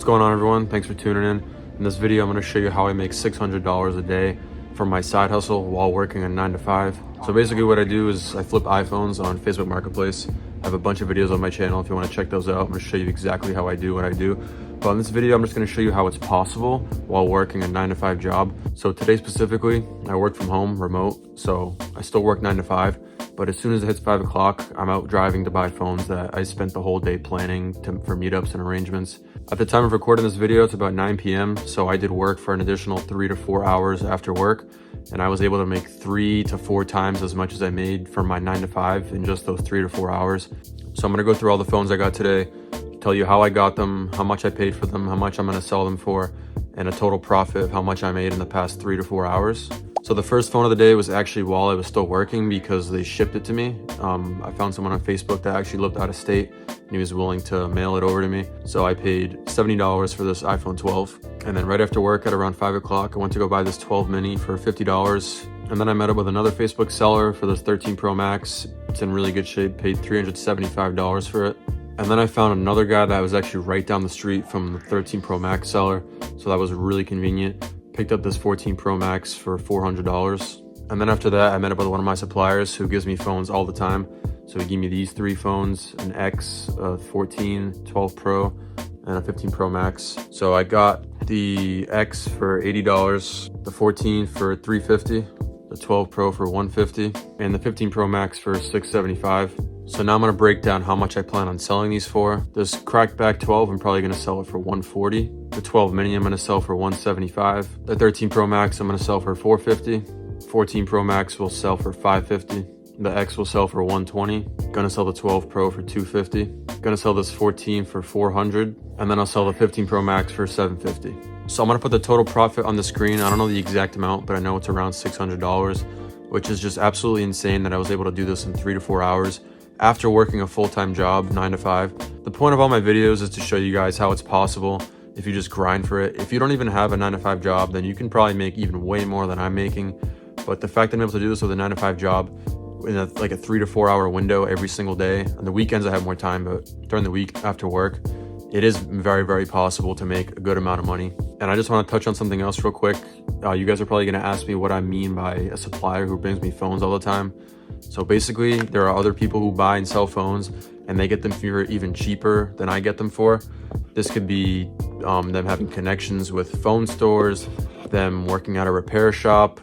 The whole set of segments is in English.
going on, everyone? Thanks for tuning in. In this video, I'm going to show you how I make $600 a day from my side hustle while working a 9 to 5. So basically what I do is I flip iPhones on Facebook Marketplace. I have a bunch of videos on my channel. If you want to check those out, I'm going to show you exactly how I do what I do. But in this video, I'm just going to show you how it's possible while working a 9 to 5 job. So today specifically, I work from home, remote. So I still work 9 to 5. But as soon as it hits 5 o'clock, I'm out driving to buy phones that I spent the whole day planning for meetups and arrangements. At the time of recording this video, it's about 9 p.m. So I did work for an additional 3 to 4 hours after work. And I was able to make 3 to 4 times as much as I made from my 9 to 5 in just those 3 to 4 hours. So I'm gonna go through all the phones I got today, tell you how I got them, how much I paid for them, how much I'm gonna sell them for, and a total profit of how much I made in the past 3 to 4 hours. So the first phone of the day was actually while I was still working because they shipped it to me. I found someone on Facebook that actually lived out of state and he was willing to mail it over to me. So I paid $70 for this iPhone 12. And then right after work at around 5 o'clock, I went to go buy this 12 mini for $50. And then I met up with another Facebook seller for this 13 Pro Max. It's in really good shape, paid $375 for it. And then I found another guy that was actually right down the street from the 13 Pro Max seller. So that was really convenient. Picked up this 14 Pro Max for $400. And then after that, I met up with one of my suppliers who gives me phones all the time. So he gave me these 3 phones, an X, a 14, 12 Pro, and a 15 Pro Max. So I got the X for $80, the 14 for $350, the 12 Pro for $150, and the 15 Pro Max for $675. So now I'm gonna break down how much I plan on selling these for. This crackback 12, I'm probably gonna sell it for $140. The 12 mini, I'm gonna sell for $175. The 13 Pro Max, I'm gonna sell for $450. 14 Pro Max will sell for $550. The X will sell for $120. Gonna sell the 12 Pro for $250. Gonna sell this 14 for $400. And then I'll sell the 15 Pro Max for $750. So I'm gonna put the total profit on the screen. I don't know the exact amount, but I know it's around $600, which is just absolutely insane that I was able to do this in 3 to 4 hours after working a full-time job, 9 to 5. The point of all my videos is to show you guys how it's possible if you just grind for it. If you don't even have a 9 to 5 job, then you can probably make even way more than I'm making. But the fact that I'm able to do this with a 9 to 5 job in like a 3 to 4 hour window every single day, on the weekends I have more time, but during the week after work, it is very, very possible to make a good amount of money. And I just want to touch on something else real quick. You guys are probably going to ask me what I mean by a supplier who brings me phones all the time. So basically, there are other people who buy and sell phones and they get them for even cheaper than I get them for. This could be them having connections with phone stores, them working at a repair shop,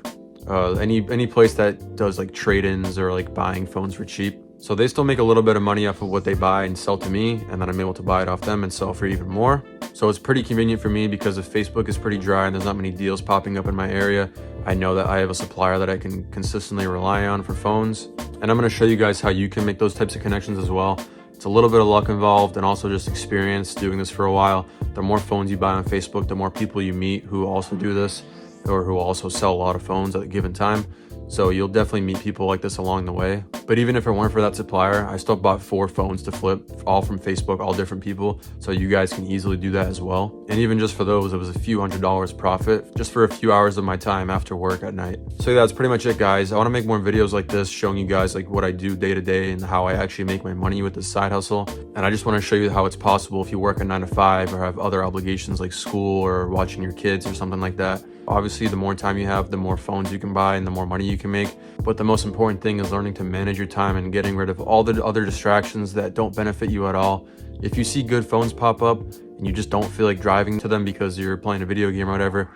any place that does like trade-ins or like buying phones for cheap. So they still make a little bit of money off of what they buy and sell to me, and then I'm able to buy it off them and sell for even more. So it's pretty convenient for me because if Facebook is pretty dry and there's not many deals popping up in my area, I know that I have a supplier that I can consistently rely on for phones. And I'm going to show you guys how you can make those types of connections as well. It's a little bit of luck involved and also just experience doing this for a while. The more phones you buy on Facebook, the more people you meet who also do this or who also sell a lot of phones at a given time. So you'll definitely meet people like this along the way. But even if it weren't for that supplier, I still bought 4 phones to flip, all from Facebook, all different people. So you guys can easily do that as well. And even just for those, it was a few $100s profit just for a few hours of my time after work at night. So yeah, that's pretty much it, guys. I want to make more videos like this, showing you guys like what I do day to day and how I actually make my money with this side hustle. And I just want to show you how it's possible if you work a 9 to 5 or have other obligations like school or watching your kids or something like that. Obviously, the more time you have, the more phones you can buy and the more money you can make. But the most important thing is learning to manage your time and getting rid of all the other distractions that don't benefit you at all. If you see good phones pop up and you just don't feel like driving to them because you're playing a video game or whatever,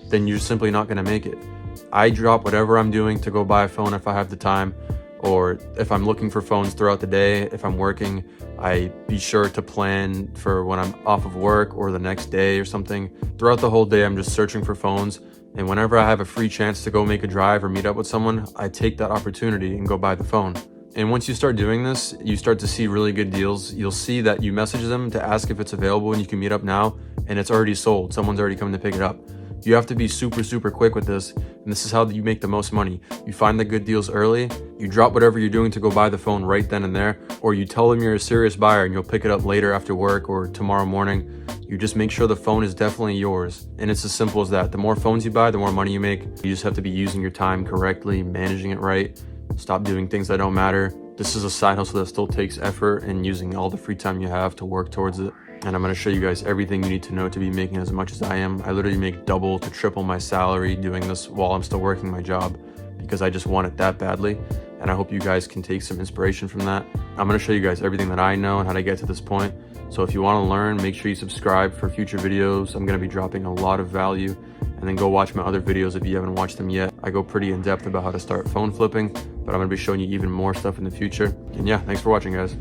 then you're simply not going to make it. I drop whatever I'm doing to go buy a phone if I have the time, or if I'm looking for phones throughout the day. If I'm working, I be sure to plan for when I'm off of work or the next day or something. Throughout the whole day, I'm just searching for phones. And whenever I have a free chance to go make a drive or meet up with someone, I take that opportunity and go buy the phone. And once you start doing this, you start to see really good deals. You'll see that you message them to ask if it's available and you can meet up now, and it's already sold. Someone's already coming to pick it up. You have to be super quick with this, and this is how you make the most money. You find the good deals early, you drop whatever you're doing to go buy the phone right then and there, or you tell them you're a serious buyer and you'll pick it up later after work or tomorrow morning. You just make sure the phone is definitely yours, and it's as simple as that. The more phones you buy, the more money you make. You just have to be using your time correctly, managing it right, stop doing things that don't matter. This is a side hustle that still takes effort and using all the free time you have to work towards it. and I'm going to show you guys everything you need to know to be making as much as I am. I literally make double to triple my salary doing this while I'm still working my job because I just want it that badly, and I hope you guys can take some inspiration from that. I'm going to show you guys everything that I know and how to get to this point. So if you want to learn, make sure you subscribe for future videos. I'm going to be dropping a lot of value, and then go watch my other videos if you haven't watched them yet. I go pretty in depth about how to start phone flipping, but I'm going to be showing you even more stuff in the future. And yeah, thanks for watching, guys.